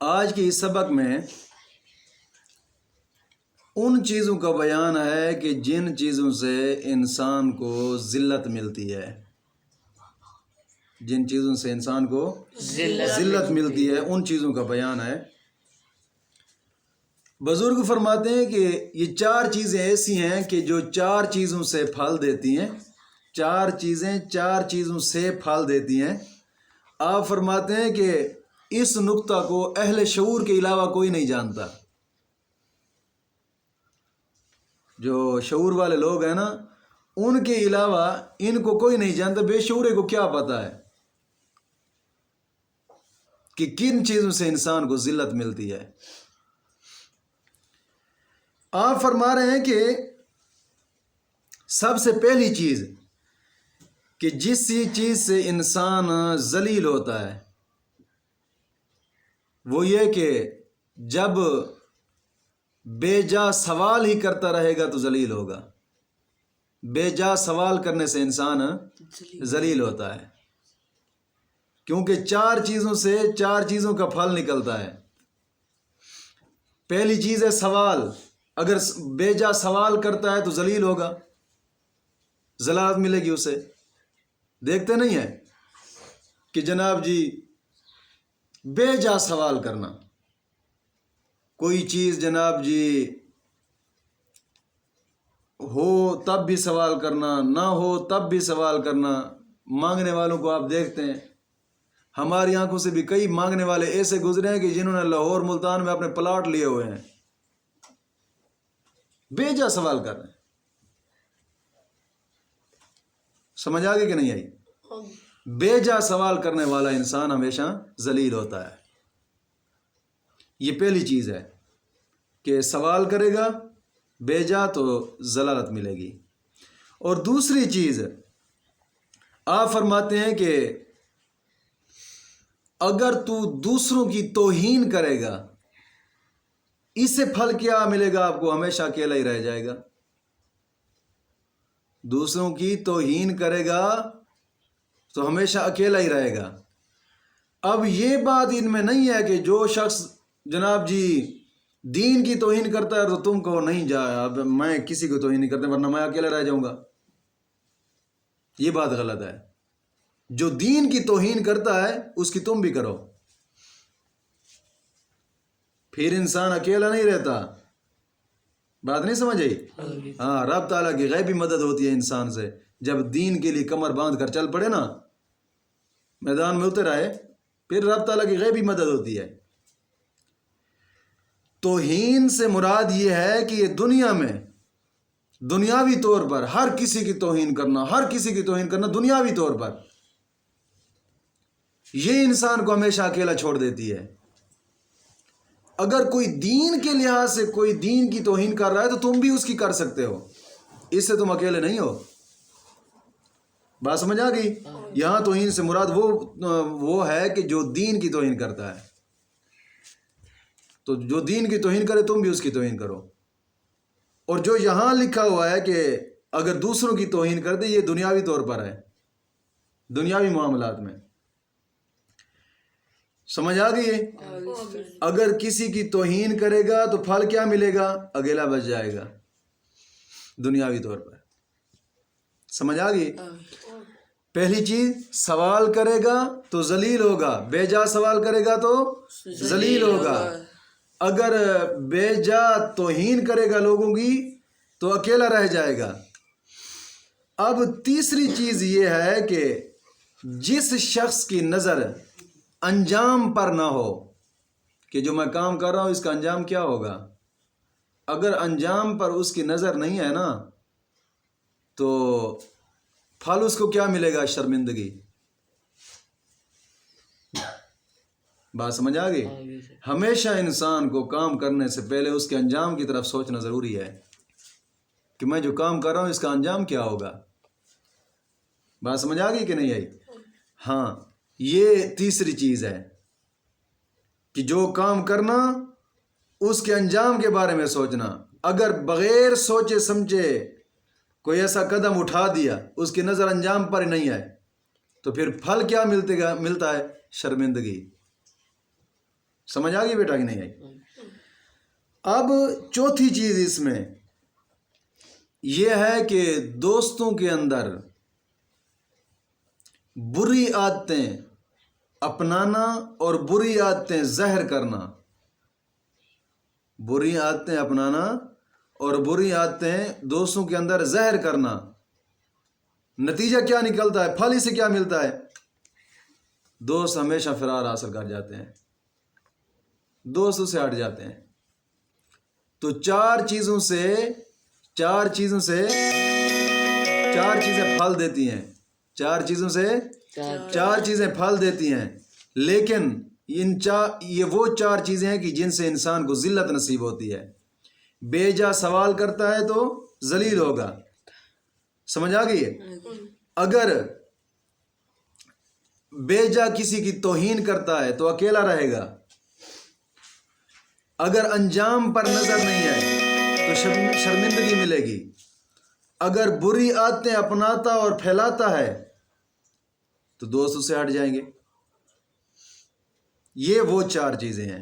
آج کے اس سبق میں ان چیزوں کا بیان ہے کہ جن چیزوں سے انسان کو ذلت ملتی ہے، جن چیزوں سے انسان کو ذلت ملتی ہے ان چیزوں کا بیان ہے۔ بزرگ فرماتے ہیں کہ یہ چار چیزیں ایسی ہیں کہ جو چار چیزوں سے پھل دیتی ہیں، چار چیزوں سے پھل دیتی ہیں۔ آپ فرماتے ہیں کہ اس نقطہ کو اہل شعور کے علاوہ کوئی نہیں جانتا۔ جو شعور والے لوگ ہیں نا، ان کے علاوہ ان کو کوئی نہیں جانتا۔ بے شعورے کو کیا پتہ ہے کہ کن چیزوں سے انسان کو ذلت ملتی ہے۔ آپ فرما رہے ہیں کہ سب سے پہلی چیز کہ جس چیز سے انسان ذلیل ہوتا ہے وہ یہ کہ جب بے جا سوال ہی کرتا رہے گا تو ذلیل ہوگا۔ بے جا سوال کرنے سے انسان ذلیل ہوتا ہے، کیونکہ چار چیزوں سے چار چیزوں کا پھل نکلتا ہے۔ پہلی چیز ہے سوال۔ اگر بے جا سوال کرتا ہے تو ذلیل ہوگا، ذلت ملے گی اسے۔ دیکھتے نہیں ہیں کہ جناب جی بے جا سوال کرنا، کوئی چیز جناب جی ہو تب بھی سوال کرنا، نہ ہو تب بھی سوال کرنا۔ مانگنے والوں کو آپ دیکھتے ہیں، ہماری آنکھوں سے بھی کئی مانگنے والے ایسے گزرے ہیں کہ جنہوں نے لاہور ملتان میں اپنے پلاٹ لیے ہوئے ہیں، بے جا سوال کر رہے ہیں۔ سمجھ آ گئی کہ نہیں آئی؟ بے جا سوال کرنے والا انسان ہمیشہ ذلیل ہوتا ہے۔ یہ پہلی چیز ہے کہ سوال کرے گا بے جا تو ذلت ملے گی۔ اور دوسری چیز آپ فرماتے ہیں کہ اگر تو دوسروں کی توہین کرے گا، اس سے پھل کیا ملے گا آپ کو؟ ہمیشہ اکیلا ہی رہ جائے گا۔ دوسروں کی توہین کرے گا تو ہمیشہ اکیلا ہی رہے گا۔ اب یہ بات ان میں نہیں ہے کہ جو شخص جناب جی دین کی توہین کرتا ہے تو تم کو نہیں جا، اب میں کسی کو توہین نہیں کرتا ورنہ میں اکیلا رہ جاؤں گا۔ یہ بات غلط ہے۔ جو دین کی توہین کرتا ہے اس کی تم بھی کرو، پھر انسان اکیلا نہیں رہتا۔ بات نہیں سمجھ آئی؟ ہاں، رب تعالیٰ کی غیبی مدد ہوتی ہے انسان سے۔ جب دین کے لیے کمر باندھ کر چل پڑے نا، میدان میں اتر آئے، پھر رب تعالیٰ کی غیبی مدد ہوتی ہے۔ توہین سے مراد یہ ہے کہ یہ دنیا میں دنیاوی طور پر ہر کسی کی توہین کرنا، ہر کسی کی توہین کرنا دنیاوی طور پر، یہ انسان کو ہمیشہ اکیلا چھوڑ دیتی ہے۔ اگر کوئی دین کے لحاظ سے کوئی دین کی توہین کر رہا ہے تو تم بھی اس کی کر سکتے ہو، اس سے تم اکیلے نہیں ہو۔ بات سمجھ آ گئی؟ یہاں توہین سے مراد وہ ہے کہ جو دین کی توہین کرتا ہے، تو جو دین کی توہین کرے تم بھی اس کی توہین کرو۔ اور جو یہاں لکھا ہوا ہے کہ اگر دوسروں کی توہین کر دے، یہ دنیاوی طور پر ہے، دنیاوی معاملات میں۔ سمجھ آ گئی ہے؟ اگر کسی کی توہین کرے گا تو پھل کیا ملے گا؟ اکیلا بچ جائے گا دنیاوی طور پر۔ سمجھ آ گئی؟ پہلی چیز سوال کرے گا تو ذلیل ہوگا، بے جا سوال کرے گا تو ذلیل ہوگا۔ اگر بے جا توہین کرے گا لوگوں کی تو اکیلا رہ جائے گا۔ اب تیسری چیز یہ ہے کہ جس شخص کی نظر انجام پر نہ ہو کہ جو میں کام کر رہا ہوں اس کا انجام کیا ہوگا، اگر انجام پر اس کی نظر نہیں ہے نا تو پھل اس کو کیا ملے گا؟ شرمندگی۔ بات سمجھ آ گئی؟ ہمیشہ انسان کو کام کرنے سے پہلے اس کے انجام کی طرف سوچنا ضروری ہے کہ میں جو کام کر رہا ہوں اس کا انجام کیا ہوگا۔ بات سمجھ آ گئی کہ نہیں آئی؟ ہاں، یہ تیسری چیز ہے کہ جو کام کرنا اس کے انجام کے بارے میں سوچنا۔ اگر بغیر سوچے سمجھے کوئی ایسا قدم اٹھا دیا، اس کی نظر انجام پر ہی نہیں ہے، تو پھر پھل کیا ملتا ہے؟ شرمندگی۔ سمجھ آ گئی بیٹا کہ نہیں آئی؟ اب چوتھی چیز اس میں یہ ہے کہ دوستوں کے اندر بری عادتیں اپنانا اور بری عادتیں زہر کرنا. بری عادتیں اپنانا اور بری عادتیں دوستوں کے اندر زہر کرنا. نتیجہ کیا نکلتا ہے؟ پھل اسے کیا ملتا ہے؟ دوست ہمیشہ فرار حاصل کر جاتے ہیں، دوست سے ہٹ جاتے ہیں. تو چار چیزیں پھل دیتی ہیں. چار چیزیں پھل دیتی ہیں، لیکن یہ وہ چار چیزیں ہیں کہ جن سے انسان کو ذلت نصیب ہوتی ہے. بے جا سوال کرتا ہے تو ذلیل ہوگا. سمجھ آ گئی ہے؟ اگر بے جا کسی کی توہین کرتا ہے تو اکیلا رہے گا. اگر انجام پر نظر نہیں آئے تو شرمندگی ملے گی. اگر بری عادتیں اپناتا اور پھیلاتا ہے تو دوست اس سے ہٹ جائیں گے. یہ وہ چار چیزیں ہیں.